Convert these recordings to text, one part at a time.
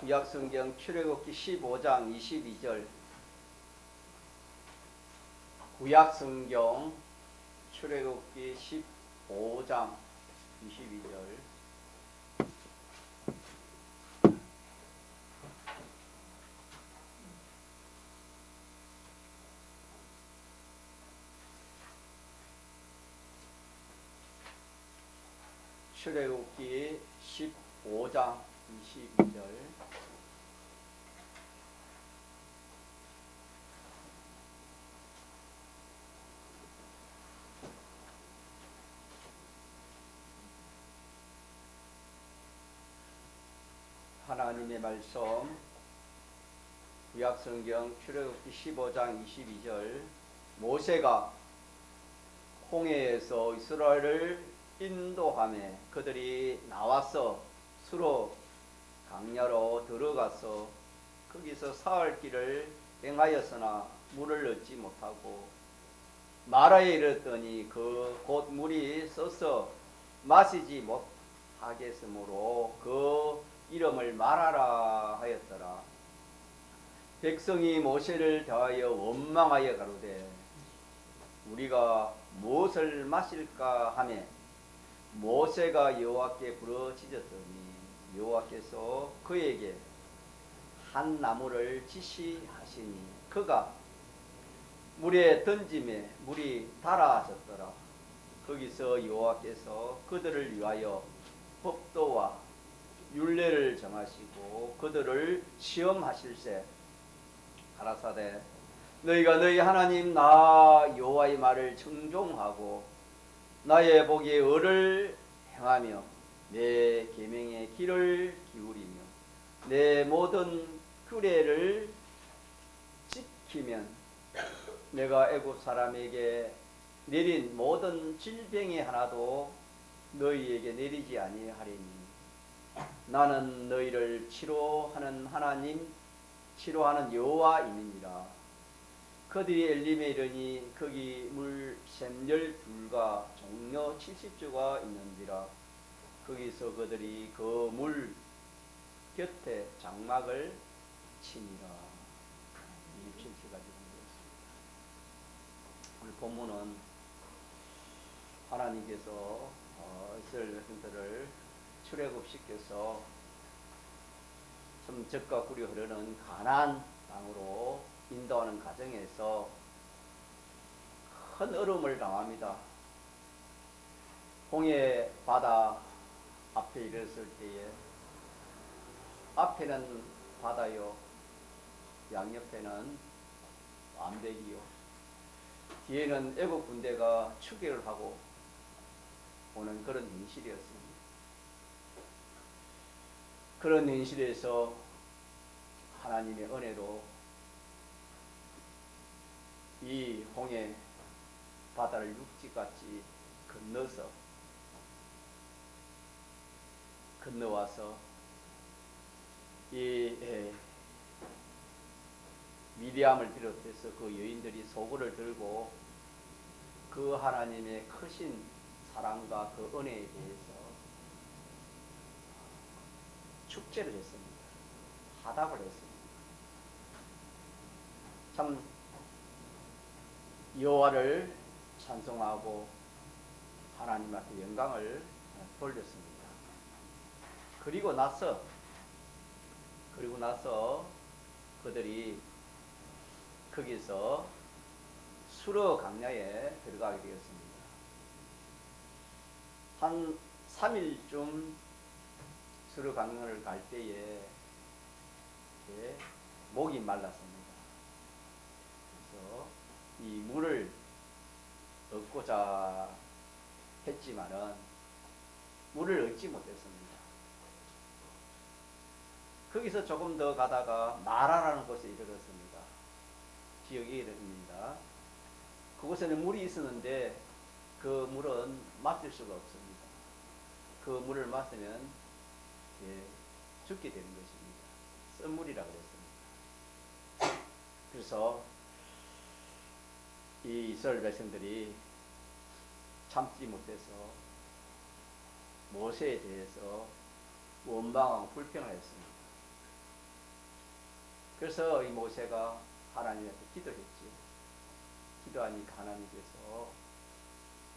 구약성경 출애굽기 15장 22절. 구약성경 출애굽기 15장 22절. 출애굽기 15장 22절. 하나님의 말씀, 구약성경 출애굽기 15장 22절. 모세가 홍해에서 이스라엘을 인도하며 그들이 나와서 수로 강야로 들어가서 거기서 사흘 길을 행하였으나 물을 얻지 못하고 마라에 이르렀더니 그 곧 물이 써서 마시지 못하겠으므로 그 이름을 마라라 하였더라. 백성이 모세를 대하여 원망하여 가로되 우리가 무엇을 마실까 하며 모세가 여호와께 부르짖었더니 여호와께서 그에게 한 나무를 지시하시니 그가 물에 던짐에 물이 달아졌더라. 거기서 여호와께서 그들을 위하여 법도와 율례를 정하시고 그들을 시험하실세 가라사대 너희가 너희 하나님 나 여호와의 말을 청종하고 나의 복에 의를 행하며 내 계명의 귀를 기울이며 내 모든 규례를 지키면 내가 애굽 사람에게 내린 모든 질병의 하나도 너희에게 내리지 아니하리니 나는 너희를 치료하는 하나님 치료하는 여호와임이니라. 그들이 엘림에 이르니 거기 물 샘열 둘과 종려 70조가 있는지라. 거기서 그들이 그 물 곁에 장막을 치니라. 27절까지 공부했습니다. 오늘 본문은 하나님께서 이스라엘 백성들을 출애굽시켜서 좀 젖과 꿀이 흐르는 가나안 땅으로 인도하는 과정에서 큰 어려움을 당합니다. 홍해 바다 앞에 이르렀을 때에 앞에는 바다요 양옆에는 암벽이요 뒤에는 애국 군대가 추격을 하고 오는 그런 현실이었습니다. 그런 현실에서 하나님의 은혜로 이 홍해 바다를 육지같이 건너와서 이 미리암을 비롯해서 그 여인들이 소굴을 들고 그 하나님의 크신 사랑과 그 은혜에 대해서 축제를 했습니다. 화답을 했습니다. 참 여호와를 찬송하고 하나님 앞에 영광을 돌렸습니다. 그리고 나서 그들이 거기서 수르 강야에 들어가게 되었습니다. 한 3일쯤 수르 강야를 갈 때에 목이 말랐습니다. 그래서 이 물을 얻고자 했지만은 물을 얻지 못했습니다. 거기서 조금 더 가다가 마라라는 곳에 이르렀습니다. 지역에 이르렀습니다. 그곳에는 물이 있었는데 그 물은 마실 수가 없습니다. 그 물을 마시면 죽게 되는 것입니다. 쓴물이라고 그랬습니다. 그래서 이 이스라엘 백성들이 참지 못해서 모세에 대해서 원망하고 불평을 했습니다. 그래서 이 모세가 하나님한테 기도했지요. 기도하니까 하나님께서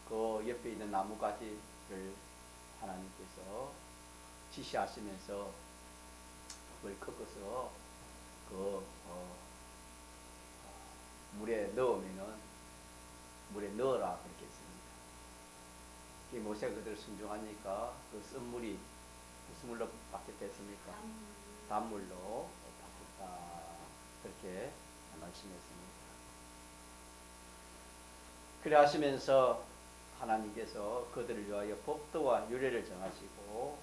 그 옆에 있는 나무가지를 하나님께서 지시하시면서 그걸 꺾어서 그 물에 넣으면은 물에 넣어라 그렇게 했습니다. 이 모세가 그대로 순종하니까 그 쓴 물이 무슨 물로 바뀌었습니까? 단물로 바뀌었다 그렇게 말씀했습니다. 그래 하시면서 하나님께서 그들을 위하여 법도와 유례를 정하시고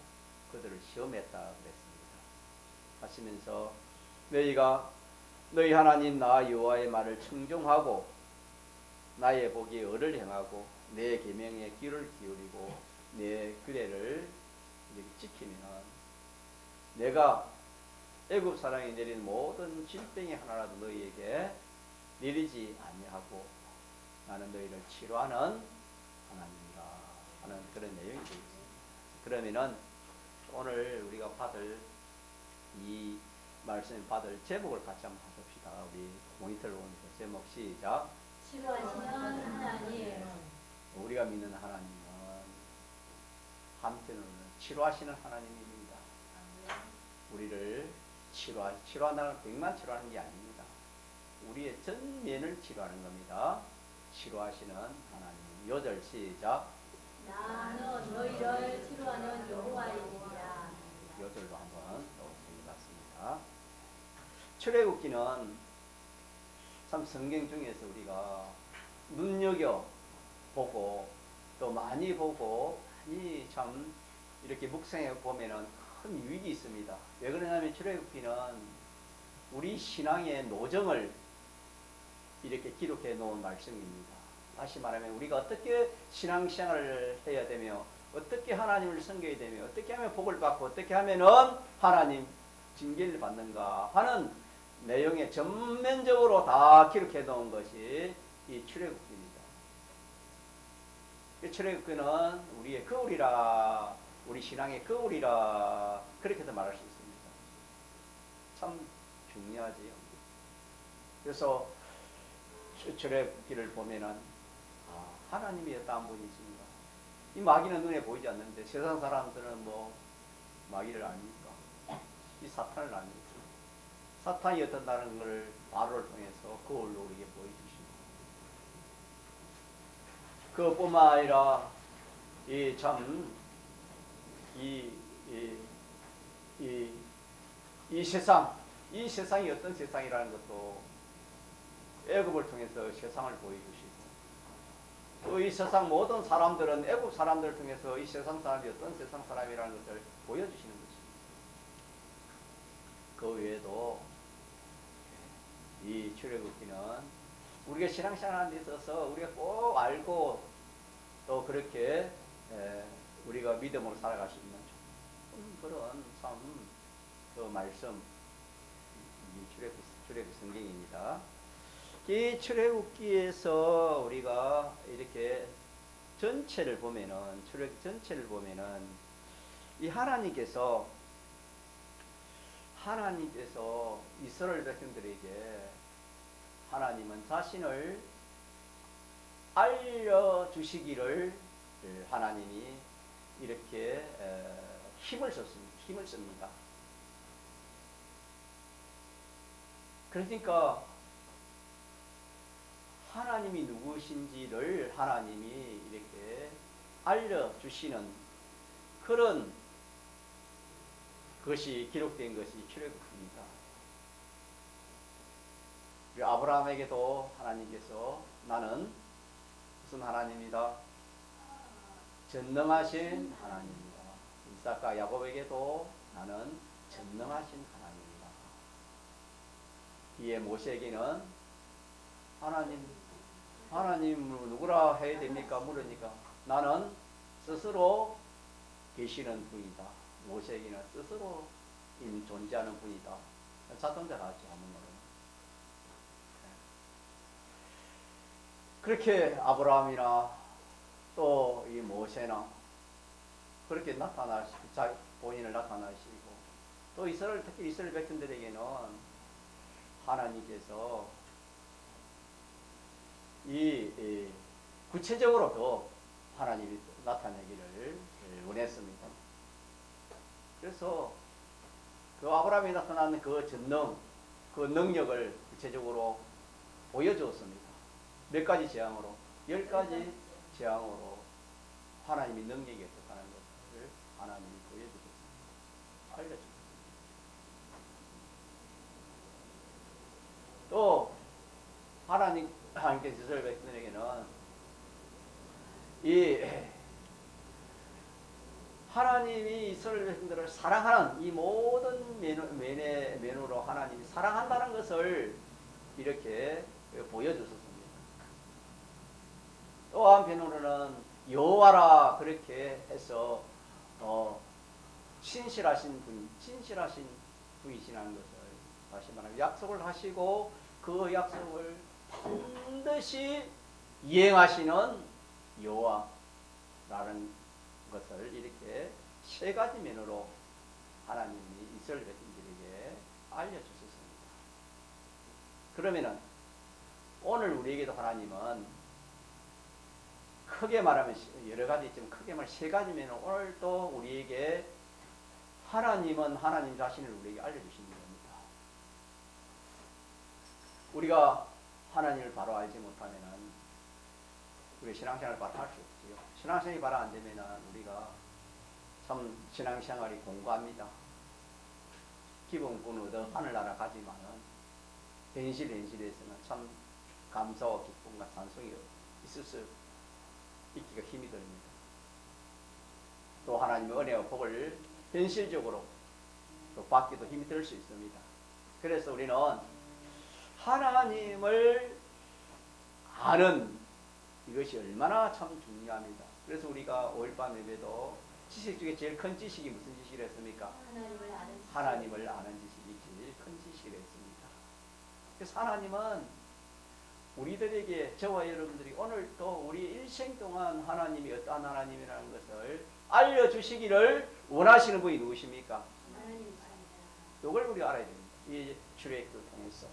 그들을 시험했다 그랬습니다. 하시면서 너희가 너희 하나님 나 여호와의 말을 청종하고 나의 보기에 의를 행하고 내 계명에 귀를 기울이고 내 규례를 지키면 내가 애굽 사람이 내린 모든 질병이 하나라도 너희에게 내리지 아니하고 나는 너희를 치료하는 하나님이라 하는 그런 내용이 되겠습니다. 그러면은 오늘 우리가 받을 이 말씀을 받을 제목을 같이 한번 해봅시다. 우리 모니터를 보면서 제목 시작. 치료하시는 하나님. 우리가 믿는 하나님은 한편으로는 치료하시는 하나님입니다. 우리를 치료한다는 건 백만 치료하는 게 아닙니다. 우리의 전면을 치료하는 겁니다. 치료하시는 하나님. 6절 시작. 나는 너희를 치료하는 여호와이니라. 6절도 한번 읽어봤습니다. 출애굽기는 참 성경 중에서 우리가 눈여겨보고 또 많이 보고 많이 참 이렇게 묵상해 보면은 큰 유익이 있습니다. 왜 그러냐면 출애굽기는 우리 신앙의 노정을 이렇게 기록해 놓은 말씀입니다. 다시 말하면 우리가 어떻게 신앙생활을 해야 되며 어떻게 하나님을 섬겨야 되며 어떻게 하면 복을 받고 어떻게 하면은 하나님 징계를 받는가 하는 내용에 전면적으로 다 기록해 놓은 것이 이 출애굽기입니다. 이 출애굽기는 우리의 거울이라, 우리 신앙의 거울이라 그렇게도 말할 수 있습니다. 참 중요하지요. 그래서 출애굽기를 보면은 하나님이 어떠한 분이십니까? 이 마귀는 눈에 보이지 않는데 세상 사람들은 뭐 마귀를 아닙니까? 이 사탄을 아닙니까? 사탄이 어떤다는 것을 바로를 통해서 거울로 우리에게 보여주십니다. 그뿐만 아니라 이 세상이 어떤 세상이라는 것도 애굽을 통해서 세상을 보여주시고 또 이 세상 모든 사람들은 애굽 사람들을 통해서 이 세상 사람이 어떤 세상 사람이라는 것을 보여주시는 것입니다. 그 외에도 이 출애굽기는 우리가 신앙생활하는 데 있어서 우리가 꼭 알고 또 그렇게 우리가 믿음으로 살아갈 수 있는 그런 참 그 말씀 출애굽 성경입니다. 이 출애굽기에서 우리가 이렇게 전체를 보면은 출애굽 전체를 보면은 이 하나님께서 이스라엘 백성들에게 하나님은 자신을 알려주시기를 하나님이 이렇게 힘을 씁니다. 그러니까 하나님이 누구신지를 하나님이 이렇게 알려주시는 그런 것이 기록된 것이 출애굽입니다. 아브라함에게도 하나님께서 나는 무슨 하나님이다? 전능하신 하나님이다. 이삭과 야곱에게도 나는 전능하신 하나님이다. 이에 모세에게는 하나님 누구라 해야 됩니까? 물으니까 나는 스스로 계시는 분이다. 모세에게는 스스로 존재하는 분이다. 자동차 같죠. 한번으로. 그렇게 아브라함이나 또 이 모세나 그렇게 본인을 나타나시고 또 특히 이스라엘 백성들에게는 하나님께서 이 구체적으로 더 하나님이 나타내기를 원했습니다. 그래서 그 아브라함이 나타난 그 전능, 그 능력을 구체적으로 보여주었습니다. 몇 가지 재앙으로, 10가지 재앙으로 하나님이 능력이 어떻다는 것을 하나님이 보여주셨습니다. 알려주셨습니다. 또 하나님께서 이스라엘 백성에게는 이 하나님이 이스라엘 백성들을 사랑하는 이 모든 면으로 하나님이 사랑한다는 것을 이렇게 보여주셨습니다. 또 한편으로는 여호와라 그렇게 해서 신실하신 분이시라는 것을 다시 말하면 약속을 하시고 그 약속을 반드시 이행하시는 여호와라는 것을 이렇게 세 가지 면으로 하나님이 이스라엘 백성들에게 알려주셨습니다. 그러면은 오늘 우리에게도 하나님은 크게 말하면 여러 가지 있지만 크게 말하면 세 가지 면으로 오늘 또 우리에게 하나님은 하나님 자신을 우리에게 알려주시는 겁니다. 우리가 하나님을 바로 알지 못하면은 우리 신앙생활을 바로 할 수 없지요. 신앙생활이 바로 안 되면은 우리가 참 신앙생활이 공고합니다. 기본권 얻어 하늘나라 가지만은 현실에서는 참 감사와 기쁨과 찬송이 있기가 힘이 듭니다. 또 하나님의 은혜와 복을 현실적으로 또 받기도 힘이 들 수 있습니다. 그래서 우리는 하나님을 아는 이것이 얼마나 참 중요합니다. 그래서 우리가 5.18 예배도 지식 중에 제일 큰 지식이 무슨 지식을 했습니까? 하나님을 아는 지식이 제일 큰 지식을 했습니다. 그래서 하나님은 우리들에게 저와 여러분들이 오늘 또 우리 일생 동안 하나님이 어떠한 하나님이라는 것을 알려주시기를 원하시는 분이 누구십니까? 하나님이십니다. 이걸 우리가 알아야 됩니다. 이 출애굽을 통해서.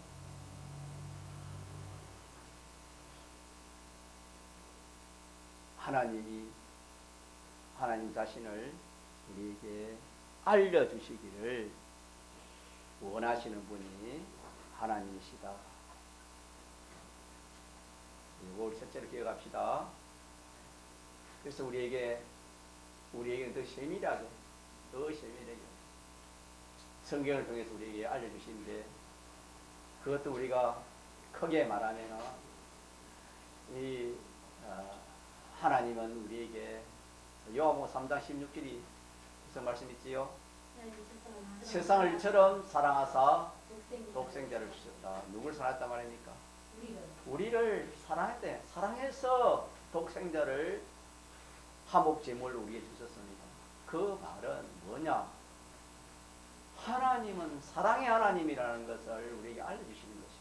하나님이 하나님 자신을 우리에게 알려주시기를 원하시는 분이 하나님이시다. 이거 우리 첫째로 기억합시다. 그래서 우리에게 더 세밀하게 성경을 통해서 우리에게 알려주시는데 그것도 우리가 크게 말하면 하나님은 우리에게 요한복음 3장 16절이 무슨 말씀 있지요? 세상을처럼 사랑하사 독생자를 주셨다. 누굴 사랑했단 말입니까? 우리를 사랑할 때 사랑해서 독생자를 화목제물로 우리에게 주셨습니다. 그 말은 뭐냐? 하나님은 사랑의 하나님이라는 것을 우리에게 알려주시는 것입니다.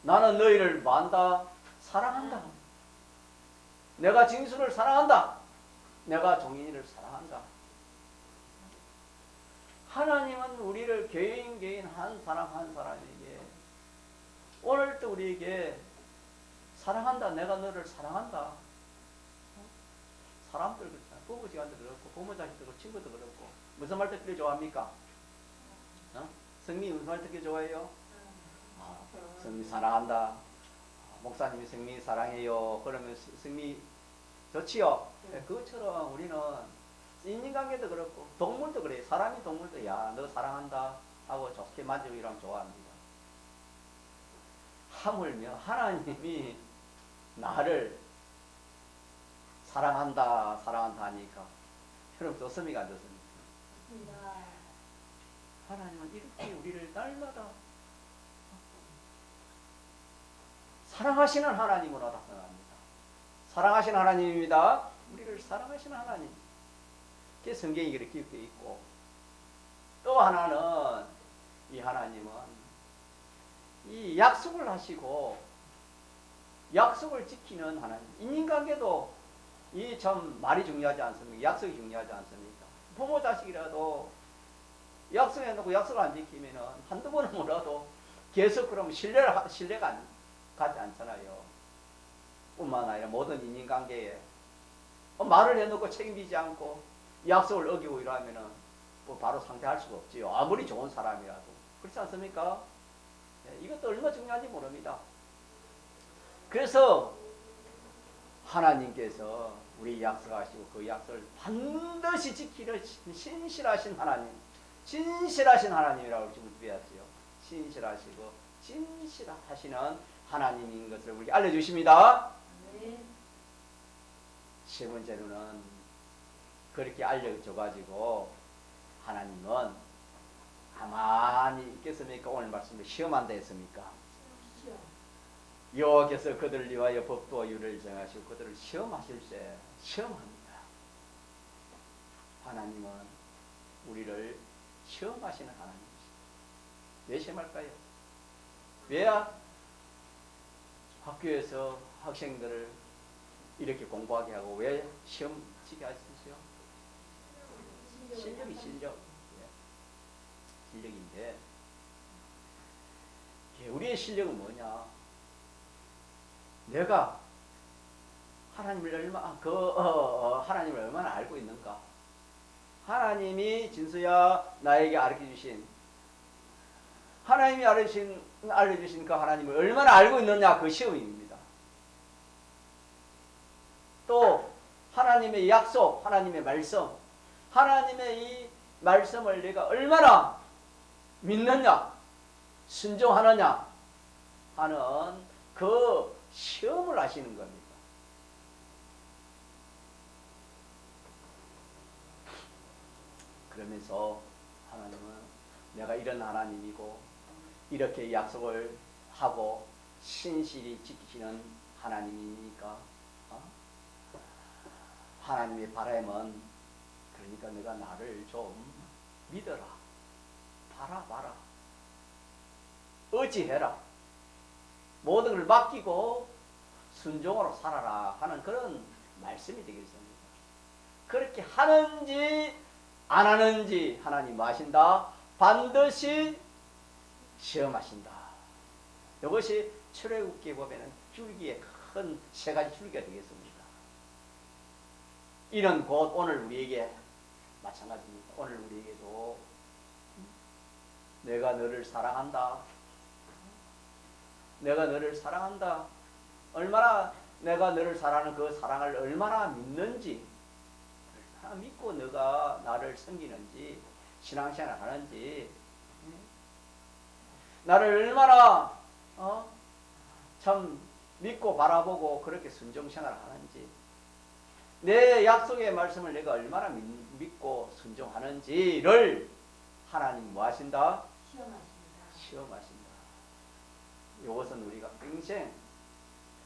나는 너희를 만다 사랑한다. 내가 진수를 사랑한다. 내가 종인이를 사랑한다. 하나님은 우리를 개인 한 사람에게 오늘도 우리에게 사랑한다. 내가 너를 사랑한다. 사람들 그렇잖아. 부부지간도 그렇고 부모 자식도 그렇고 친구도 그렇고 무슨 말 듣기를 좋아합니까? 성민이 무슨 말 듣기 좋아해요? 성민 사랑한다. 목사님이 성민이 사랑해요. 그러면 성민이 좋지요? 그것처럼 우리는 인간관계도 그렇고 동물도 그래요. 사람이 동물도 야 너 사랑한다 하고 좋게 만지고 이러면 좋아합니다. 하물며 하나님이 나를 사랑한다 하니까 여러분 좋습니까 안 좋습니까? 하나님은 이렇게 우리를 날마다 사랑하시는 하나님으로 나타납니다. 사랑하시는 하나님입니다. 우리를 사랑하시는 하나님. 그게 성경이 그렇게 기록되어 있고 또 하나는 이 하나님은 이 약속을 하시고 약속을 지키는 하나님. 인간관계도 이 참 말이 중요하지 않습니까? 약속이 중요하지 않습니까? 부모 자식이라도 약속해놓고 약속을 안 지키면은 한두 번은 뭐라도 계속 그러면 신뢰가 가지 않잖아요. 뿐만 아니라 모든 인간관계에 말을 해놓고 책임지지 않고 약속을 어기고 이러면은 뭐 바로 상대할 수가 없지요. 아무리 좋은 사람이라도. 그렇지 않습니까? 이것도 얼마나 중요한지 모릅니다. 그래서 하나님께서 우리 약속하시고 그 약속을 반드시 지키는 신실하신 하나님, 진실하신 하나님이라고 지금 드려야지요. 신실하시고 진실하시는 하나님인 것을 우리에게 알려주십니다. 네. 세 번째로는 그렇게 알려줘가지고 하나님은 가만히 있겠습니까? 오늘 말씀을 시험한다 했습니까? 시험. 여호와께서 그들을 위하여 법도와 유를 정하시고 그들을 시험하실세 시험합니다. 하나님은 우리를 시험하시는 하나님이십니다. 왜 시험할까요? 왜야 학교에서 학생들을 이렇게 공부하게 하고 왜 시험 치게 하시죠? 실력이 실력. 실력인데 우리의 실력은 뭐냐? 내가 하나님을 하나님을 얼마나 알고 있는가? 하나님이 진수야 나에게 알려 주신 하나님이 알려주신 그 하나님을 얼마나 알고 있느냐 그 시험입니다. 또 하나님의 약속, 하나님의 말씀, 하나님의 이 말씀을 내가 얼마나 믿느냐, 순종하느냐 하는 그 시험을 하시는 겁니다. 그러면서 하나님은 내가 이런 하나님이고 이렇게 약속을 하고 신실히 지키시는 하나님이니까 하나님의 바람은 그러니까 내가 나를 좀 믿어라, 바라봐라, 의지해라, 모든 걸 맡기고 순종으로 살아라 하는 그런 말씀이 되겠습니다. 그렇게 하는지 안 하는지 하나님 뭐 하신다? 반드시 시험하신다. 이것이 출애굽기에 보면 줄기에 큰 세 가지 줄기가 되겠습니다. 이는 곧 오늘 우리에게 마찬가지입니다. 오늘 우리에게도 내가 너를 사랑한다. 내가 너를 사랑한다. 얼마나 내가 너를 사랑하는 그 사랑을 얼마나 믿는지, 얼마나 믿고 너가 나를 섬기는지, 신앙생활 하는지, 나를 얼마나 참 믿고 바라보고 그렇게 순종생활 하는지, 내 약속의 말씀을 내가 얼마나 믿고 순종하는지를 하나님 뭐 하신다? 시험하신다. 이것은 우리가 평생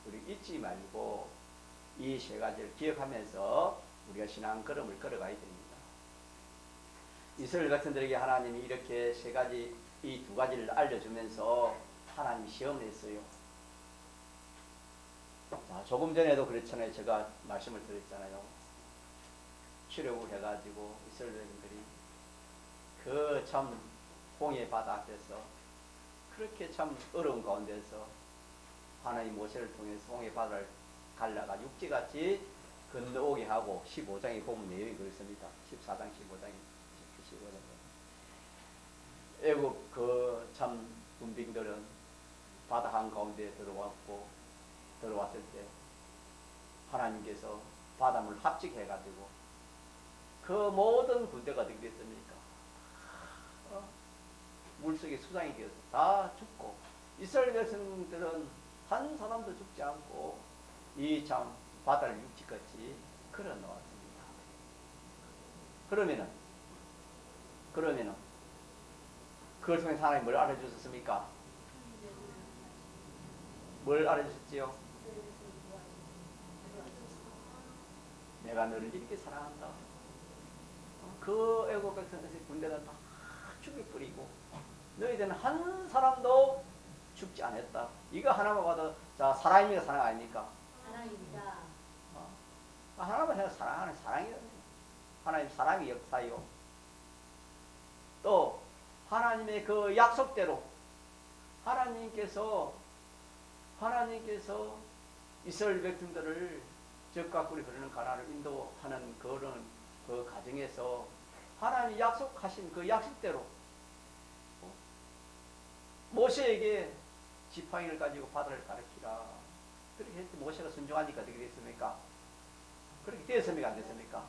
우리 잊지 말고 이 세 가지를 기억하면서 우리가 신앙 걸음을 걸어가야 됩니다. 이스라엘 백성들에게 하나님이 이렇게 세 가지, 이 두 가지를 알려주면서 하나님이 시험을 했어요. 조금 전에도 그렇잖아요. 제가 말씀을 드렸잖아요. 출애굽을 해가지고 이스라엘 백성들이 그 참 홍해 바다 앞에서 그렇게 참 어려운 가운데서 하나님 모세를 통해서 홍해 바다를 갈라가 육지같이 건너오게 하고 15장에 보면 내용이 그렇습니다. 14장 15장에 15장에 애국 그 참 군兵들은 바다 한가운데 들어왔을 때 하나님께서 바닷물 합직해가지고 그 모든 군대가 어떻게 됐습니까? 물속에 수장이 되어서 다 죽고 이스라엘 백성들은 한 사람도 죽지 않고 이 참 바다를 육지같이 걸어 놓았습니다. 그러면은 그걸 통해서 하나님 뭘 알려주셨습니까? 뭘 알려주셨지요? 내가 너를 이렇게 사랑한다. 그 애국 백성들의 군대는 다 죽이 뿌리고 너희들은 한 사람도 죽지 않았다. 이거 하나만 봐도 자 사랑입니까 사랑 아닙니까? 사랑입니다. 하나만 해도 사랑하는 사랑이거든요. 하나님 사랑의 역사요. 또 하나님의 그 약속대로 하나님께서 이스라엘 백성들을 적과 꿀이 흐르는 가나안을 인도하는 그런 그 과정에서 하나님이 약속하신 그 약속대로 모세에게 지팡이를 가지고 바다를 가르치라. 그렇게 했더니 모세가 순종하니까 어떻게 됐습니까? 그렇게 되었습니까? 안 됐습니까?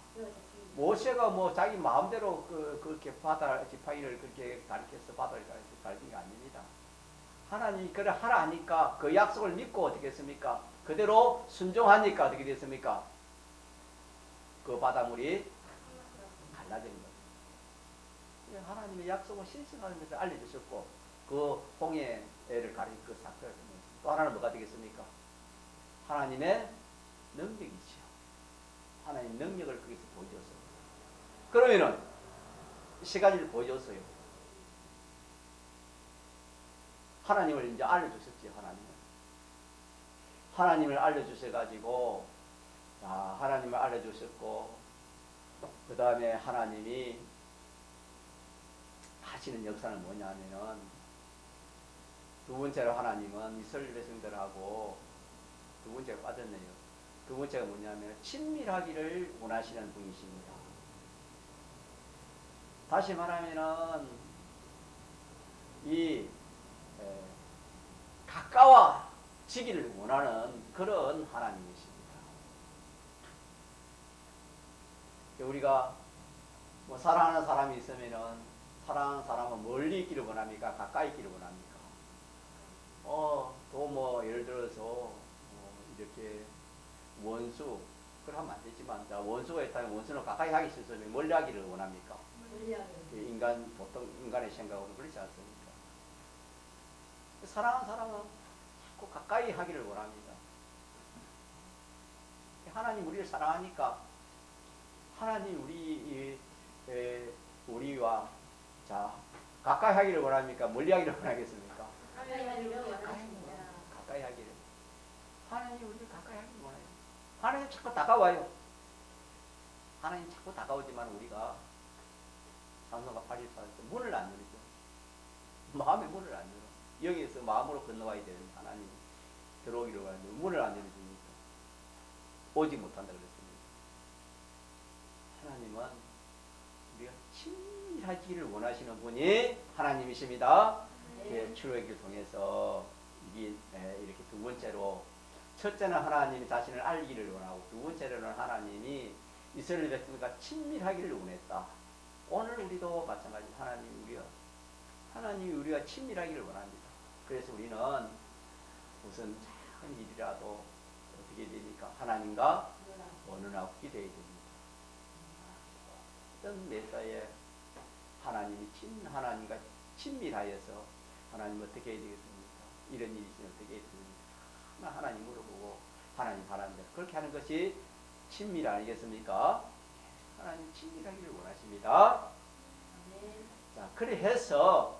모세가 뭐 자기 마음대로 그렇게 바다 지팡이를 그렇게 가르쳐서 바다를 가르친 게 아닙니다. 하나님이 그래 하라 하니까 그 약속을 믿고 어떻게 했습니까? 그대로 순종하니까 어떻게 됐습니까? 그 바닷물이 갈라진 거예요. 하나님의 약속을 실천하는 것을 알려주셨고 그 홍해를 가린 그 사건을 또 하나는 뭐가 되겠습니까? 하나님의 능력이죠. 하나님 능력을 거기서 보여줬어요. 그러면은 세 가지를 보여줬어요. 하나님을 이제 알려주셨지. 하나님을 알려주셔가지고 자 하나님을 알려주셨고 그 다음에 하나님이 하시는 역사는 뭐냐면은 두 번째로 하나님은 이스라엘 백성들하고 두 번째가 빠졌네요. 두 번째가 뭐냐면 친밀하기를 원하시는 분이십니다. 다시 말하면은 이 가까워지기를 원하는 그런 하나님이십니다. 우리가 뭐 사랑하는 사람이 있으면은 사랑하는 사람은 멀리 있기를 원합니까? 가까이 있기를 원합니까? 또 뭐 예를 들어서 이렇게 원수 그러면 안 되지만 자, 원수가 있다면 원수는 가까이 하기 싫으면 멀리 하기를 원합니까? 보통 인간의 생각으로는 그렇지 않습니까? 사랑하는 사람은 자꾸 가까이 하기를 원합니다. 하나님 우리를 사랑하니까 하나님 우리와 자 가까이 하기를 원합니까? 멀리 하기를 원하겠습니까? 가까이 하기를. 하나님 우리를 가까이 하기를 원해요. 하나님 자꾸 다가와요. 하나님 자꾸 다가오지만 우리가 삼손과 바리새파에서 문을 안 열죠. 마음의 문을 안 열어. 여기에서 마음으로 건너와야 되는 하나님 들어오기를 원하는데 문을 안 열어주니까 오지 못한다 그랬습니다. 하나님은 우리가 친밀하기를 원하시는 분이 하나님이십니다. 네. 출애굽기를 통해서 이렇게 두 번째로 첫째는 하나님이 자신을 알기를 원하고 두 번째로는 하나님이 이스라엘 백성과 친밀하기를 원했다. 오늘 우리도 마찬가지 하나님이 우리가 친밀하기를 원합니다. 그래서 우리는 무슨 작은 일이라도 어떻게 됩니까? 하나님과 언어나고 기도해야 됩니다. 어떤 매사에 하나님이 하나님과 친밀하여서 하나님 어떻게 해야 되겠습니까? 이런 일이 있으면 어떻게 해야 됩니까? 하나님 물어보고 하나님 바라는 대로 그렇게 하는 것이 친밀 아니겠습니까? 하나님 친밀하기를 원하십니다. 자, 그래서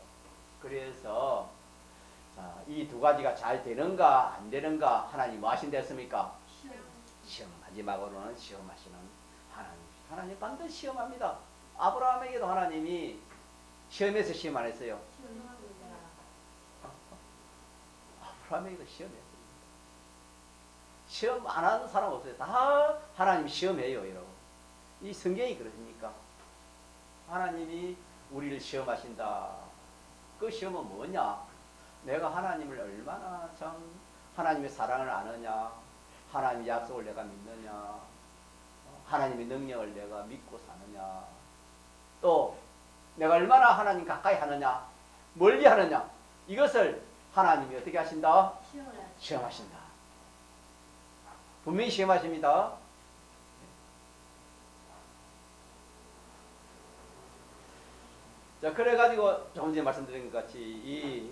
이 두 가지가 잘 되는가 안 되는가 하나님 뭐 하신댔습니까? 시험. 마지막으로는 시험하시는 하나님. 하나님 반드시 시험합니다. 아브라함에게도 하나님이 시험해서 시험 안 했어요. 아브라함에게도 시험했습니다. 시험 안 하는 사람 없어요. 다 하나님 시험해요. 이러고. 이 성경이 그러십니까? 하나님이 우리를 시험하신다. 그 시험은 뭐냐? 내가 하나님을 얼마나 참 하나님의 사랑을 아느냐, 하나님의 약속을 내가 믿느냐, 하나님의 능력을 내가 믿고 사느냐, 또 내가 얼마나 하나님 가까이 하느냐, 멀리 하느냐, 이것을 하나님이 어떻게 하신다? 시험하신다. 분명히 시험하십니다. 자, 그래가지고 조금 전에 말씀드린 것 같이 이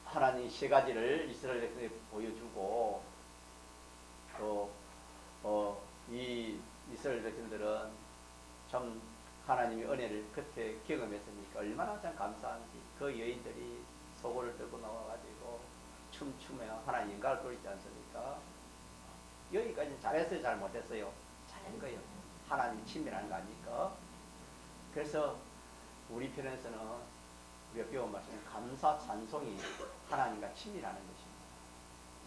하나님 세 가지를 이스라엘 백성에 보여주고 또 이 이스라엘 백성들은 참 하나님의 은혜를 그때 경험했으니까 얼마나 참 감사한지 그 여인들이 소고를 들고 나와가지고 춤추며 하나님 인가를 돌리지 않습니까? 여기까지 잘했어요? 잘 못했어요? 잘한 거예요. 하나님 친밀한 거 아닙니까? 그래서 우리 편에서는 우리가 배운 말씀 감사 찬송이 하나님과 친밀하는 것입니다.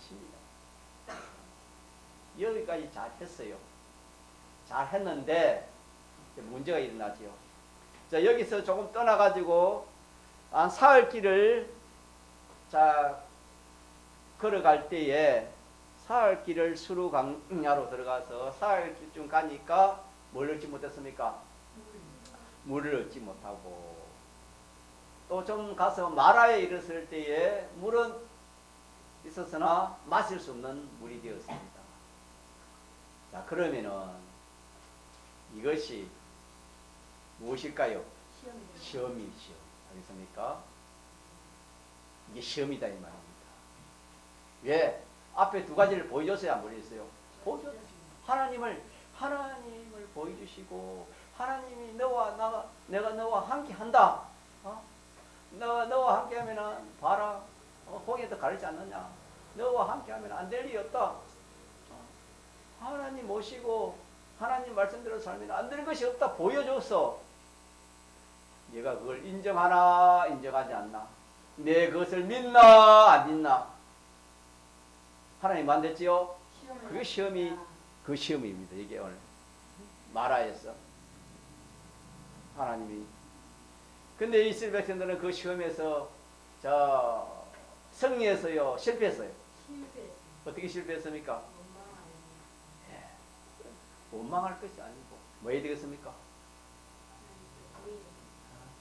친밀. 여기까지 잘 했어요. 잘 했는데 문제가 일어나지요. 자, 여기서 조금 떠나가지고 한 사흘 길을 자 걸어갈 때에 사흘 길을 수루 강야로 들어가서 사흘 길쯤 가니까 뭘 얻지 못했습니까? 물을 얻지 못하고 또 좀 가서 마라에 이르렀을 때에 물은 있었으나 마실 수 없는 물이 되었습니다. 자, 그러면은 이것이 무엇일까요? 시험이 시험. 알겠습니까? 이게 시험이다 이 말입니다. 왜? 앞에 두 가지를 보여줬어요, 안 보여줬어요? 보여줬어요. 하나님을 보여주시고 하나님이 내가 너와 함께 한다. 너와 함께 하면은 봐라. 홍해도 가르지 않느냐. 너와 함께 하면 안 될 일이 없다. 하나님 모시고 하나님 말씀대로 살면 안 되는 것이 없다. 보여줬어. 얘가 그걸 인정하나 인정하지 않나. 내 그것을 믿나 안 믿나. 하나님 만졌지요? 그게 시험이 그 시험입니다. 이게 오늘 마라에서 하나님이. 근데 이스라엘 백성들은 그 시험에서 승리해서요 실패했어요. 어떻게 실패했습니까? 원망할 것이 아니고 뭐 해야 되겠습니까?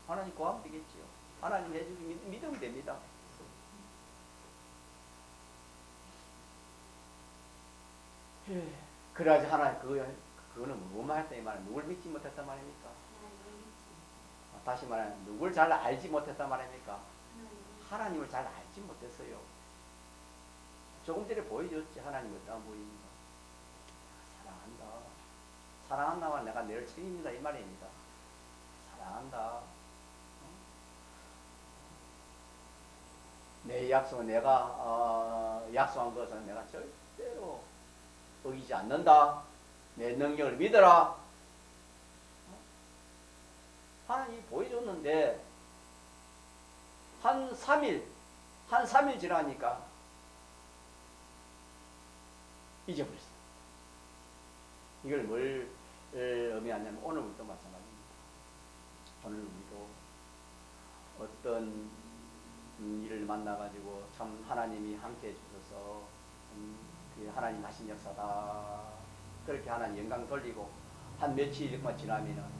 하나님 구하면 되겠지요. 하나님 해주기 믿으면 됩니다. 그래야지 하나님 그거는 뭐만 했다 이 말은 누굴 믿지 못했단 말입니까? 다시 말하면 누굴 잘 알지 못했단 말입니까? 하나님을 잘 알지 못했어요. 조금 전에 보여줬지. 하나님을 어떠한 분입니다. 사랑한다만 내가 너를 책임진다 이 말입니다. 사랑한다. 내 약속은 내가 약속한 것은 내가 절대로 어기지 않는다. 내 능력을 믿어라. 하나님이 보여줬는데 한 3일 지나니까 잊어버렸어요. 이걸 뭘 의미하냐면 오늘 우리도 마찬가지입니다. 오늘 우리도 어떤 일을 만나가지고 참 하나님이 함께 해주셔서 그 하나님 하신 역사다. 그렇게 하나님 영광 돌리고 한 며칠만 지나면은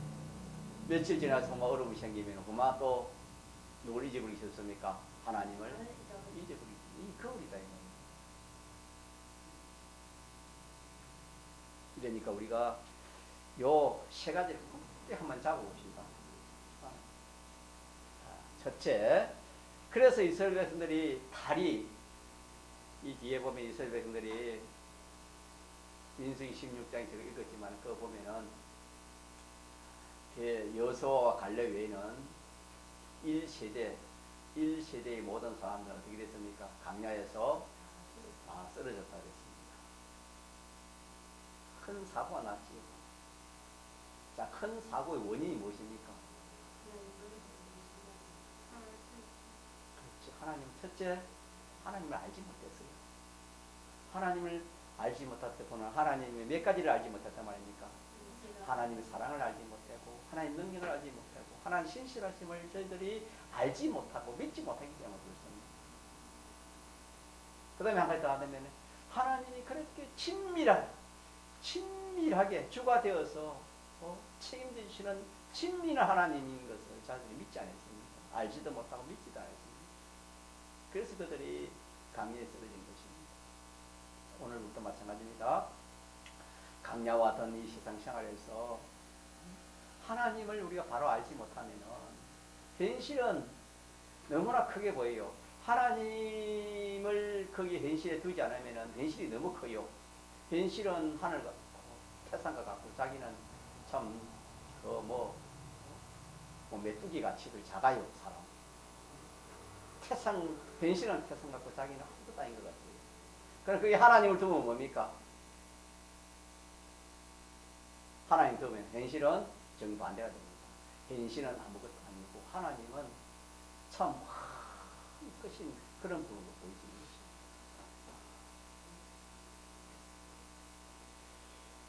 며칠 지나서 정말 어려움이 생기면 그만 또 누굴 잊어버리셨습니까? 하나님을 잊어버리기. 이 거울이다. 그러니까 우리가 요 세 가지를 꼭 한번 잡아봅시다. 첫째, 그래서 이스라엘 백성들이 이 뒤에 보면 이스라엘 백성들이 민수기 16장에 제가 읽었지만 그거 보면은 여호수아와 갈렙 외에는 1세대의 모든 사람들은 어떻게 됐습니까? 강야에서 쓰러졌다 그랬습니다. 큰 사고가 났지요. 자, 큰 사고의 원인이 무엇입니까? 그렇지. 첫째, 하나님을 알지 못했어요. 하나님을 알지 못했을 뿐 하나님의 몇 가지를 알지 못했단 말입니까? 하나님의 사랑을 알지 못하고 하나님의 능력을 알지 못하고 하나님의 신실하심을 저희들이 알지 못하고 믿지 못하기 때문에 그렇습니다. 그 다음에 한 가지 더 하면 하나님이 그렇게 친밀하게 주가 되어서 책임지시는 친밀한 하나님인 것을 자신이 믿지 않았습니다. 알지도 못하고 믿지도 않았습니다. 그래서 그들이 강야에 쓰러진 것입니다. 오늘부터 마찬가지입니다. 강야와 같은 이 세상 생활에서 하나님을 우리가 바로 알지 못하면 현실은 너무나 크게 보여요. 하나님을 거기에 현실에 두지 않으면 현실이 너무 커요. 현실은 하늘 같고 태산과 같고 자기는 참 메뚜기 같이 작아요. 사람. 현실은 태산 같고 자기는 아무것도 아닌 것 같아요. 그럼 그게 하나님을 두면 뭡니까? 하나님 두면 현실은 정반대가 됩니다. 현실은 아무것도 아니고 하나님은 참 크신 그런 부분을 보여주는 것입니다.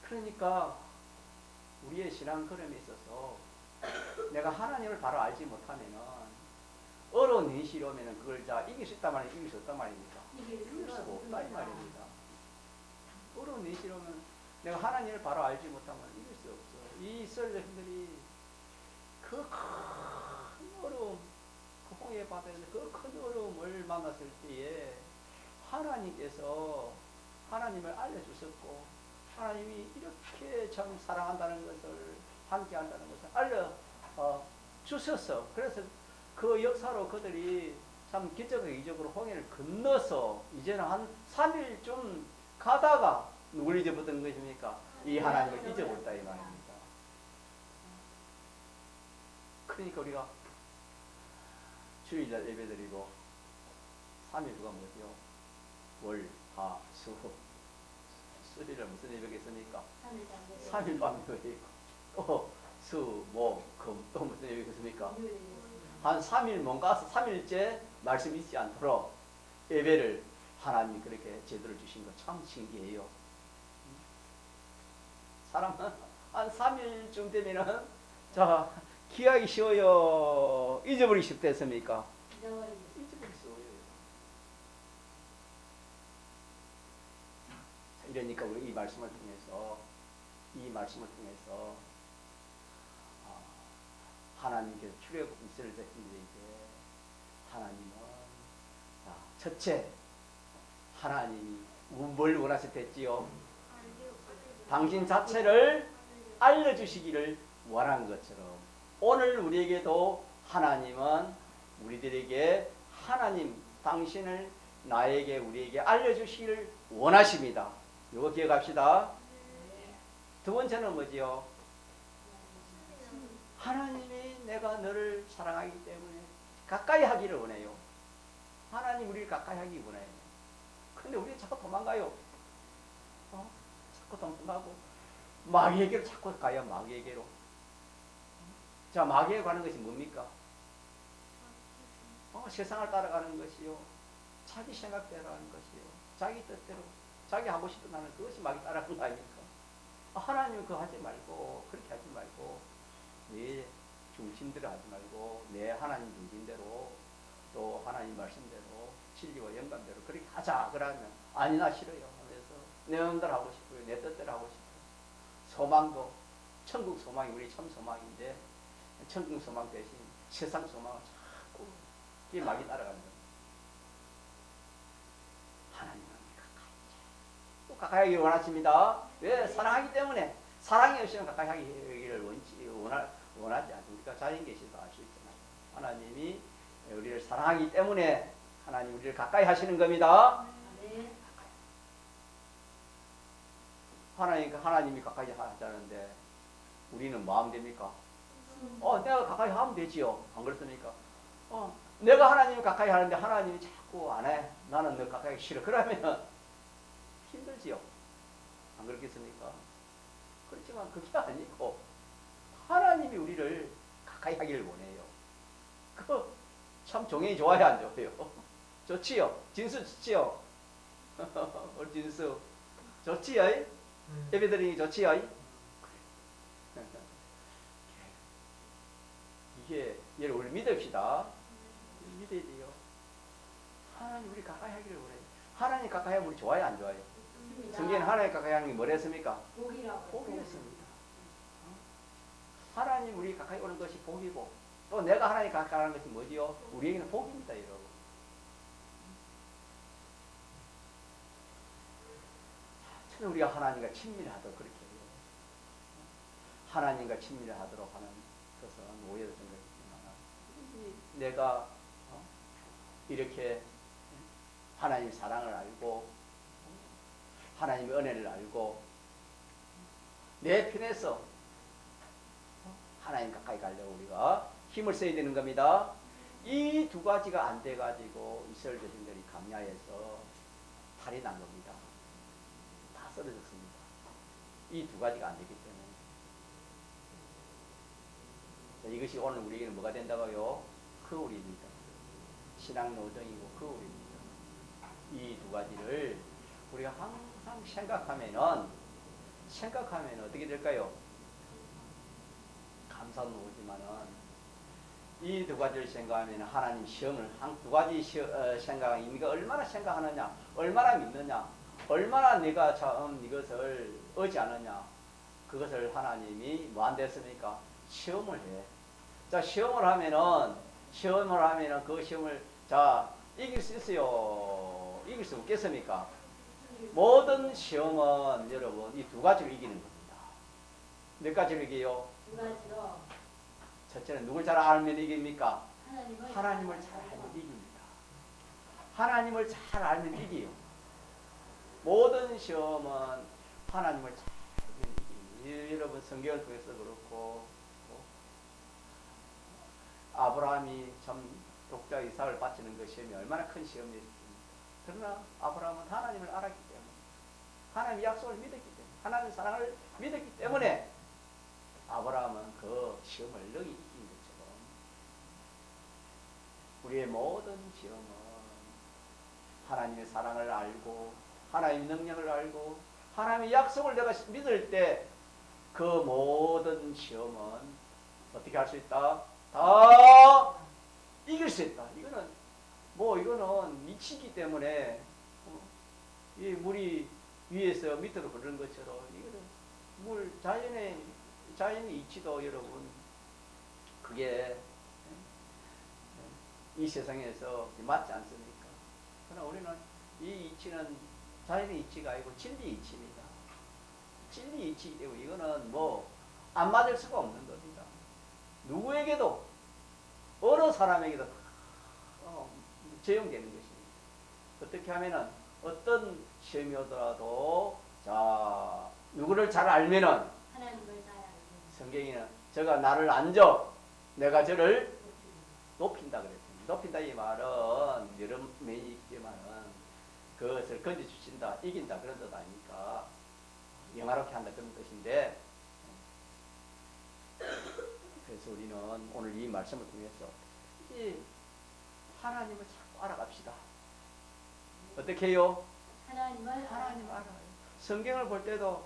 그러니까 우리의 신앙 걸음에 있어서 내가 하나님을 바로 알지 못하면은 어려운 현실이 오면은 그걸 다 이길 수 있단 말이에요, 이길 수 없단 말입니까? 이길 수가 없다 이 말입니다. 어려운 현실이 오면 내가 하나님을 바로 알지 못하면 이길 수 없어. 이 이스라엘 자손들이 그 큰 어려움, 그 홍해 바다에서 그 큰 어려움을 만났을 때에 하나님께서 하나님을 알려주셨고 하나님이 이렇게 참 사랑한다는 것을 함께 한다는 것을 알려주셔서 그래서 그 역사로 그들이 참 기적의 이적으로 홍해를 건너서 이제는 한 3일쯤 가다가 누굴 잊어버린 것입니까? 이 하나님을 잊어버렸다 이 말입니다. 그러니까 우리가 주일날 예배드리고 3일주가 뭐죠? 월, 화, 수. 수일날 무슨 예배가 있습니까? 3일 밤 예배가 있고 또 수, 목, 금 또 무슨 예배가 있습니까? 한 3일 뭔가 3일째 말씀 있지 않도록 예배를 하나님이 그렇게 제대로 주신 거 참 신기해요. 사람은 한 3일쯤 되면은 자 기하기 쉬워요. 잊어버리기 쉽겠습니까? 잊어버리기 쉬워요. 이러니까 우리 이 말씀을 통해서 하나님께서 출애굽 이스라엘 자손들에게 하나님은 첫째 하나님이 뭘 원하셨댔지요? 당신 자체를 알려주시기를 원한 것처럼 오늘 우리에게도 하나님은 우리들에게 하나님 당신을 나에게 우리에게 알려주시기를 원하십니다. 이거 기억합시다. 두 번째는 뭐지요? 하나님이 내가 너를 사랑하기 때문에 가까이 하기를 원해요. 하나님 우리를 가까이 하기 원해요. 근데 우리 자꾸 도망가요. 자꾸 도망가고 마귀에게로 자꾸 가요. 마귀에게로. 자, 마귀에 가는 것이 뭡니까? 세상을 따라가는 것이요. 자기 생각대로 하는 것이요. 자기 뜻대로. 자기 하고 싶은 하는 그것이 마귀 따라가는 거 아닙니까? 하나님은 그거 하지 말고 그렇게 하지 말고 내 중심대로 하지 말고 내 하나님 중심대로 또 하나님 말씀대로 진리와 영감대로 그렇게 하자 그러면 아니 나 싫어요 하면서 내 마음대로 하고 싶어요. 내 뜻대로 하고 싶어요. 소망도 천국 소망이 우리 참 소망인데 천국 소망 대신 세상 소망을 자꾸 이게 마귀 따라가는 거예요. 하나님은 가까이 가까이 하기를 원하십니다. 왜? 사랑하기 때문에. 사랑이 없이는 가까이 하기를 원하지 않습니까? 자연 계시도 알 수 있잖아요. 하나님이 우리를 사랑하기 때문에 하나님 우리를 가까이 하시는 겁니다. 네. 하나님이 가까이 하자는데 우리는 뭐 하면 됩니까? 내가 가까이 하면 되지요. 안 그렇습니까? 내가 하나님을 가까이 하는데 하나님이 자꾸 안 해. 나는 너 가까이 하기 싫어. 그러면 힘들지요. 안 그렇겠습니까? 그렇지만 그게 아니고 하나님이 우리를 가까이 하기를 원해요. 그거 참 종현이 좋아요, 안 좋아요? 좋지요? 진수 좋지요? 우리 진수 좋지요? 예배드리니 좋지요? 이게 얘를 우리 믿읍시다. 믿어야 돼요. 하나님 우리 가까이 하기를 원해요. 하나님 가까이 하면 우리 좋아요, 안 좋아요? 성경에는 하나님 가까이 하는 게 뭐라 했습니까? 복이었습니다. 하나님 우리 가까이 오는 것이 복이고 또 내가 하나님 가까이 하는 것이 뭐지요? 우리에게는 복입니다. 여러분. 저는 우리가 하나님과 친밀하도록 그렇게 해요. 하나님과 친밀하도록 하는 것은 오해도 생각이지만 내가 이렇게 하나님의 사랑을 알고 하나님의 은혜를 알고 내 편에서 하나님 가까이 가려고 우리가 힘을 써야 되는 겁니다. 이 두 가지가 안 돼가지고 이스라엘 자손들이 광야에서 탈이 난 겁니다. 다 쓰러졌습니다. 이 두 가지가 안 되기 때문에 이것이 오늘 우리에게는 뭐가 된다고요? 그 우리입니다. 신앙 노정이고 거울입니다. 이 두 가지를 우리가 항상 생각하면 어떻게 될까요? 감사는 오지만은 이 두 가지를 생각하면 하나님 시험을 두 가지 생각하면 네가 얼마나 생각하느냐, 얼마나 믿느냐, 얼마나 네가 참 이것을 의지하느냐, 그것을 하나님이 뭐 안 됐습니까? 시험을 해. 자, 시험을 하면은 그 시험을 자 이길 수 있어요? 이길 수 없겠습니까? 모든 시험은 여러분 이 두 가지로 이기는 겁니다. 몇 가지로 이겨요? 두 가지로 첫째는 누굴 잘 알면 이깁니까? 하나님을 잘 알면 이깁니다. 하나님을 잘 알면 이겨요. 모든 시험은 하나님을 잘 알면 이깁니다. 여러분 성경을 통해서 그렇고 아브라함이 참 독자 이삭을 바치는 그 시험이 얼마나 큰 시험이었습니까? 그러나 아브라함은 하나님을 알았기 때문에, 하나님의 약속을 믿었기 때문에, 하나님의 사랑을 믿었기 때문에 아브라함은 그 시험을 능히 이긴 것처럼 우리의 모든 시험은 하나님의 사랑을 알고 하나님의 능력을 알고 하나님의 약속을 내가 믿을 때 그 모든 시험은 어떻게 할 수 있다? 다 이길 수 있다. 이거는 미치기 때문에 이 물이 위에서 밑으로 흐르는 것처럼 이거는 자연의 이치도 여러분 그게 이 세상에서 맞지 않습니까? 그러나 우리는 이 이치는 자연의 이치가 아니고 진리의 이치입니다. 진리의 이치이기 때문에 이거는 안 맞을 수가 없는 겁니다. 누구에게도 어느 사람에게도 적용되는 것입니다. 어떻게 하면은 어떤 시험이 오더라도 자 누구를 잘 알면은 하나님을 잘 알면 성경에는 저가 나를 앉아 내가 저를 높인다 그랬습니다. 높인다 이 말은 여러 면이 있지만은 그것을 건져주신다, 이긴다 그런 뜻 아닙니까? 영화롭게 한다 그런 뜻인데 그래서 우리는 오늘 이 말씀을 통해서 이 하나님을 자꾸 알아갑시다. 어떻게 해요? 하나님 알아요. 성경을 볼 때도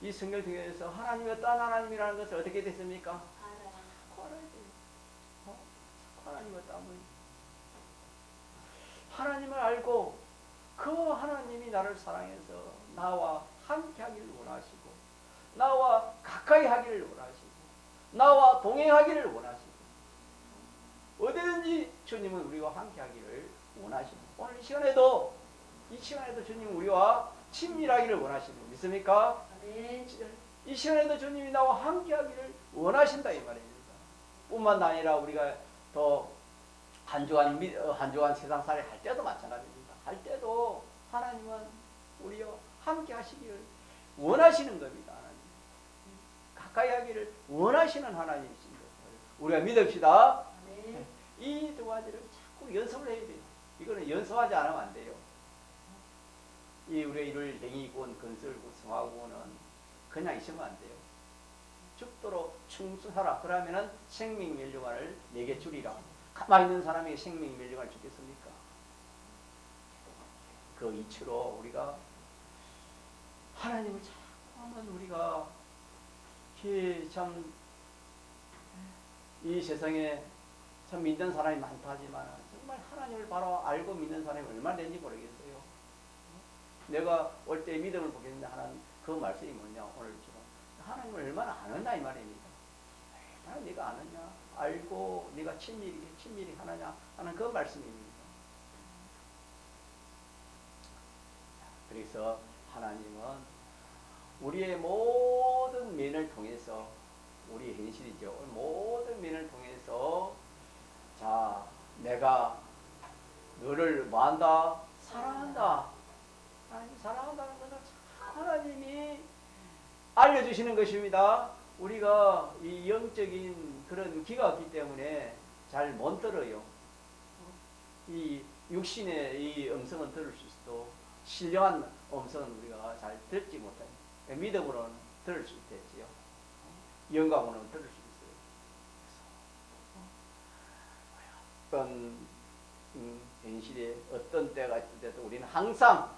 이 성경을 통해서 하나님이 어떤 하나님이라는 것을 어떻게 됐습니까? 알아야 돼요. 하나님이 어떤 분이 하나님을 알고 그 하나님이 나를 사랑해서 나와 함께 하기를 원하시고 나와 가까이 하기를 원하시고 나와 동행하기를 원하시고 어디든지 주님은 우리와 함께 하기를 원하십니다. 오늘 이 시간에도 주님은 우리와 친밀하기를 원하십니다. 믿습니까? 네. 이 시간에도 주님이 나와 함께 하기를 원하신다 이 말입니다. 뿐만 아니라 우리가 더 한 주간 세상살이 할 때도 마찬가지입니다. 할 때도 하나님은 우리와 함께 하시기를 원하시는 겁니다. 하나님. 가까이 하기를 원하시는 하나님이신 것을 우리가 믿읍시다. 네. 이 두 가지를 자꾸 연습을 해야 돼요. 이거는 연습하지 않으면 안 돼요. 우리가 이를 행위군, 건설군, 성화군은 그냥 있으면 안 돼요. 죽도록 충성하라. 그러면은 생명멸류관을 내게 주리라. 가만히 있는 사람에게 생명멸류관을 주겠습니까? 그 이치로 우리가 하나님을 자꾸만 우리가 참 이 세상에 참 믿는 사람이 많다 하지만 정말 하나님을 바로 알고 믿는 사람이 얼마나 되는지 모르겠어요. 내가 올 때 믿음을 보겠는데 하나님 그 말씀이 뭐냐 오늘처럼 하나님을 얼마나 아느냐 이 말입니다. 얼마나 네가 아느냐 알고 네가 친밀히 하느냐 하는 그 말씀입니다. 그래서 하나님은 우리의 모든 면을 통해서 우리의 현실이죠. 모든 면을 통해서 자 내가 너를 뭐한다? 사랑한다. 하나님 사랑한다는 것을 하나님이 알려주시는 것입니다. 우리가 이 영적인 그런 기가 없기 때문에 잘 못 들어요. 이 육신의 이 음성은 들을 수 있어도 신령한 음성은 우리가 잘 듣지 못해요. 믿음으로는 들을 수 있겠지요. 영감으로는 들을 수 있어요. 어떤 현실에 어떤 때가 있을 때도 우리는 항상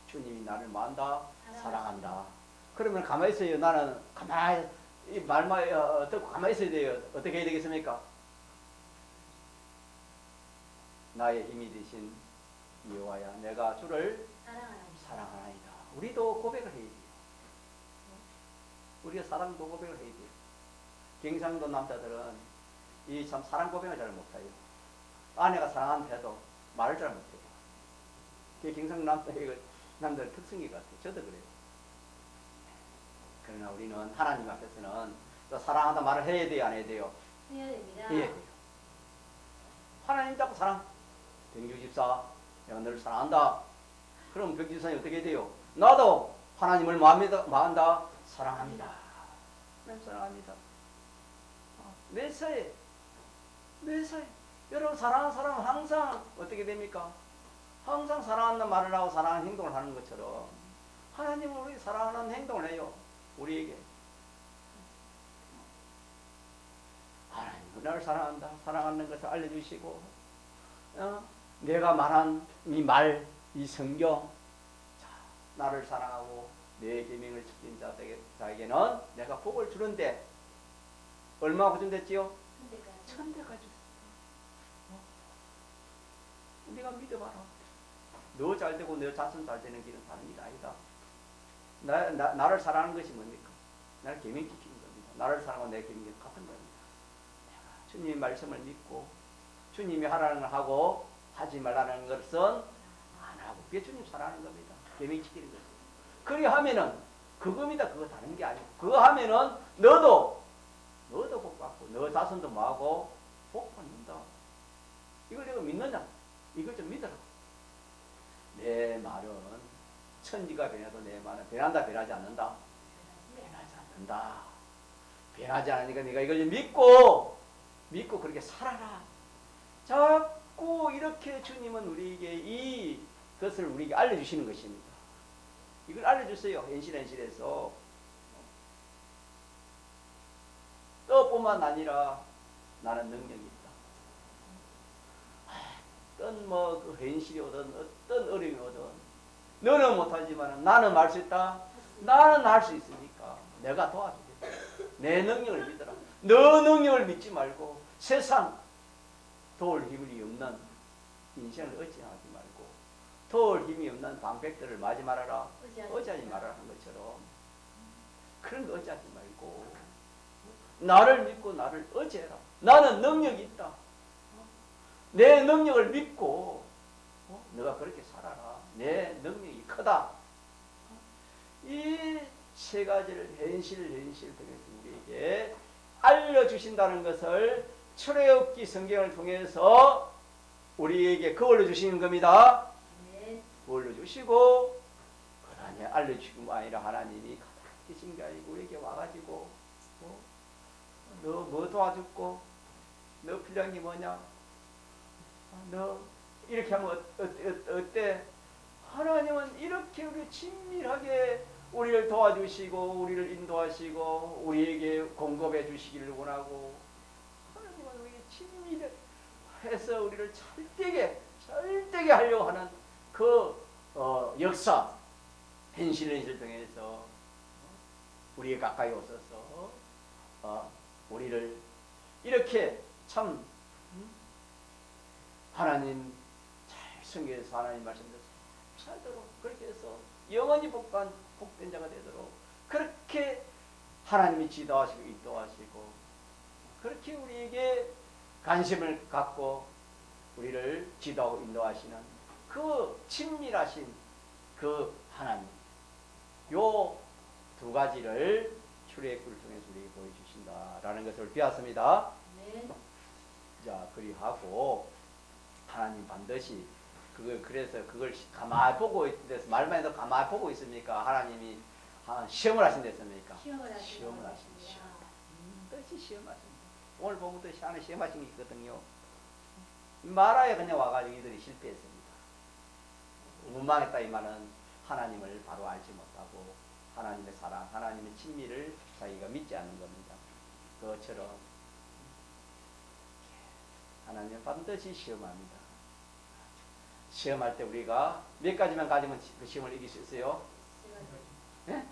주님이 나를 뭐한다? 사랑한다. 그러면 가만히 있어요. 나는 가만히 이 말만 듣고 가만히 있어야 돼요. 어떻게 해야 되겠습니까? 나의 힘이 되신 여호와야, 내가 주를 사랑하나이다. 우리도 고백을 해야 돼요. 우리가 사랑도 고백을 해야 돼요. 경상도 남자들은 이 참 사랑 고백을 잘 못해요. 아내가 사랑한다 도 말을 잘 못해요. 그게 경상도 남자의 특성인 것 같아요. 저도 그래요. 그러나 우리는 하나님 앞에서는 또 사랑한다 말을 해야 돼요, 안 해야 돼요? 해야 됩니다. 해야 돼요. 하나님 자꾸 사랑. 병규 집사, 내가 너를 사랑한다. 그럼 병규 집사님 어떻게 해야 돼요? 나도 하나님을 뭐한다? 사랑합니다. 하나님 사랑합니다. 매사에 여러분 사랑하는 사람은 항상 어떻게 됩니까? 항상 사랑한다는 말을 하고 사랑하는 행동을 하는 것처럼 하나님은 우리 사랑하는 행동을 해요. 우리에게. 하나님은 나를 사랑한다. 사랑하는 것을 알려주시고 내가 말한 이 말, 이 성경, 자, 나를 사랑하고 내 계명을 지킨 자에게는 내가 복을 주는데 얼마 보존됐지요? 천대까지. 네가 믿어봐라. 너 잘되고 너 자손 잘되는 길은 다른 길 아니다. 나를 사랑하는 것이 뭡니까? 나를 계명 지키는 겁니다. 나를 사랑하고 내 계명이 같은 겁니다. 주님의 말씀을 믿고 주님이 하라는 걸 하고 하지 말라는 것은 안 하고 그게 주님 사랑하는 겁니다. 계명 지키는 거죠. 그리 하면은 그겁니다. 그거 다른 게 아니고 그거 하면은 너도 복 받고 너 자손도 뭐하고 복 받는다. 이걸 내가 믿느냐? 이걸 좀 믿어라. 내 말은 천지가 변해도 내 말은 변한다 변하지 않는다? 변하지 않는다. 변하지 않으니까 네가 이걸 믿고 그렇게 살아라. 자꾸 이렇게 주님은 우리에게 이것을 우리에게 알려주시는 것입니다. 이걸 알려주세요. 현실에서 너뿐만 아니라 나는 능력이 있다. 어떤 그 현실이 오든 어떤 어려움이 오든 너는 못하지만 나는 할 수 있다. 나는 할 수 있으니까 내가 도와주겠다. 내 능력을 믿어라. 너 능력을 믿지 말고 세상 도울 힘이 없는 인생을 어찌하지 말고 도울 힘이 없는 방백들을 맞이 말아라. 어찌하지 말아라는 것처럼 그런 거 어찌하지 말고 나를 믿고 나를 어찌해라. 나는 능력이 있다. 내 능력을 믿고 너가 그렇게 살아라. 내 능력이 크다. 이 세 가지를 현실 통해서 우리에게 알려주신다는 것을 출애굽기 성경을 통해서 우리에게 그걸로 주시는 겁니다. 네. 그걸로 주시고 그러니 알려주신 거 아니라 하나님이 가장 계신 게 아니고 우리에게 와가지고 너 뭐 도와줬고 너 필요한 게 뭐냐? 너 이렇게 하면 어때? 하나님은 이렇게 우리 친밀하게 우리를 도와주시고 우리를 인도하시고 우리에게 공급해 주시기를 원하고 하나님은 우리에게 친밀해서 우리를 잘되게 하려고 하는 그 역사 현실을 통해서 우리에 가까이 오셔서 우리를 이렇게 참 하나님 잘 성경에서 하나님 말씀대로 살도록 그렇게 해서 영원히 복된 자가 되도록 그렇게 하나님이 지도하시고 인도하시고 그렇게 우리에게 관심을 갖고 우리를 지도하고 인도하시는 그 친밀하신 그 하나님 요 두 가지를 출애굽을 통해서 우리에게 보여주신다라는 것을 배웠습니다. 네. 자, 그리하고 하나님 반드시 그래서 그걸 가만히 보고 있는데서 말만 해도 가만히 보고 있습니까? 하나님이 시험을 하신댔습니까? 시험을 하십니다. 뜻이 시험하십니다. 오늘 보면 뜻이 하나 시험하신 게 있거든요. 말아야 그냥 와가지고 이들이 실패했습니다. 원망했다 이 말은 하나님을 바로 알지 못하고 하나님의 사랑, 하나님의 친밀을 자기가 믿지 않는 겁니다. 그것처럼 하나님은 반드시 시험합니다. 시험할 때 우리가 몇 가지만 가지면 그 시험을 이길 수 있어요? 예?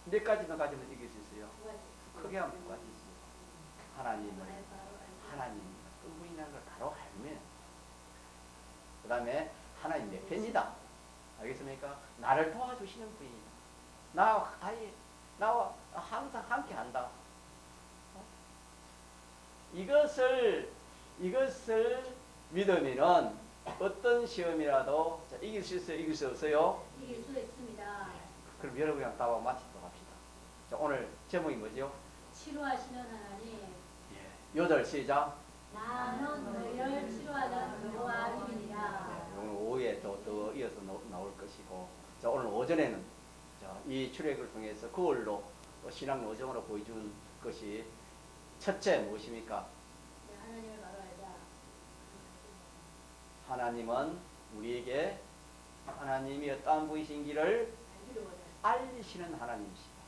몇 가지만 가지면 이길 수 있어요? 크게 하면 두 가지 있어요. 하나님 어떤 분이라는 걸 바로 알면, 그 다음에 하나님 내 편이다. 알겠습니까? 나를 도와주시는 분이다. 나와 항상 함께 한다. 이것을 믿으면은 어떤 시험이라도 이길 수 있어요? 이길 수 없어요? 이길 수 있습니다. 그럼 여러분이랑 답하고 마치도록 합시다. 자, 오늘 제목이 뭐죠? 치료하시는 하나님, 8 시작. 나는 너희를 치료하는 여호와 주님이라. 오늘 오후에 또 이어서 나올 것이고, 자, 오늘 오전에는 이 출애굽을 통해서 그걸로 신앙 노정으로 보여준 것이 첫째 무엇입니까? 하나님을 바로 알자. 하나님은 우리에게 하나님이 어떠한 분이신지를 알기를 원해. 알리시는 하나님이시다.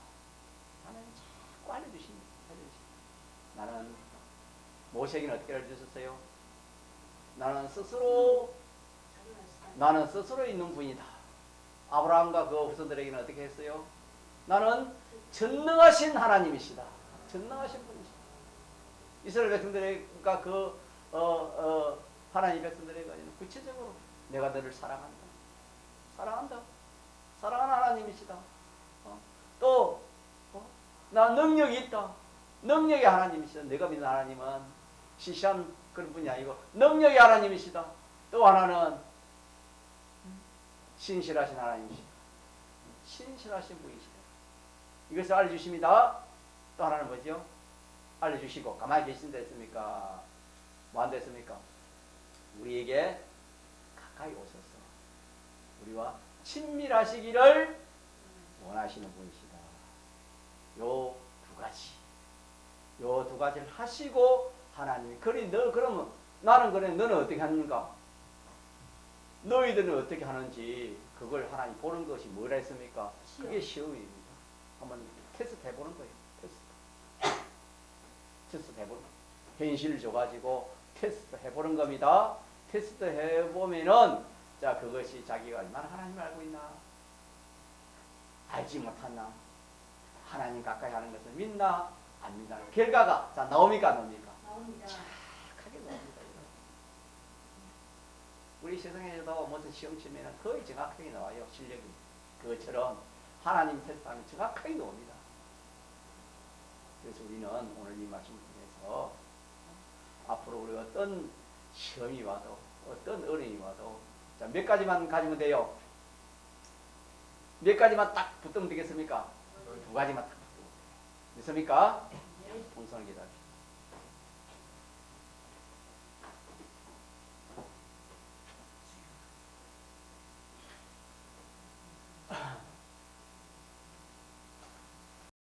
하나님 자꾸 알려주십니다. 나는 모세에게는 어떻게 알려주셨어요? 나는 스스로 있는 분이다. 아브라함과 그 후손들에게는 어떻게 했어요? 나는 전능하신 하나님이시다. 전능하신 분이시다. 이스라엘 백성들과 하나님 백성들에게는 구체적으로 내가 너를 사랑한다. 사랑하는 하나님이시다. 나 능력이 있다. 능력의 하나님이시다. 내가 믿는 하나님은 시시한 그런 분이 아니고 능력의 하나님이시다. 또 하나는 신실하신 하나님이시다. 신실하신 분이시다. 이것을 알려주십니다. 또 하나는 뭐죠? 알려주시고 가만히 계신다 했습니까? 뭐 안 됐습니까? 우리에게 가까이 오셔서 우리와 친밀하시기를 원하시는 분이시다. 요 두 가지를 하시고 하나님이 그러면 나는 그래 너는 어떻게 하는가? 너희들은 어떻게 하는지 그걸 하나님 보는 것이 뭐라 했습니까? 그게 시험입니다. 한번 테스트 해보는 거예요. 테스트 해보는 거예요. 현실을 줘가지고 테스트 해보는 겁니다. 테스트 해보면은 자 그것이 자기가 얼마나 하나님을 알고 있나? 알지 못하나? 하나님 가까이 하는 것을 믿나? 안 믿나? 결과가 자 나옵니까? 안 나옵니까? 나옵니다. 착하게 나옵니다. 우리 세상에도 무슨 시험 치면 거의 정확하게 나와요. 실력이. 그것처럼 하나님 테스트하면 정확하게 나옵니다. 그래서 우리는 오늘 이 말씀을 통해서 앞으로 우리가 어떤 시험이 와도 어떤 어려움이 와도 자, 몇 가지만 가지면 돼요. 몇 가지만 딱 붙으면 되겠습니까? 두 가지만 딱 붙으면 돼요. 됐습니까?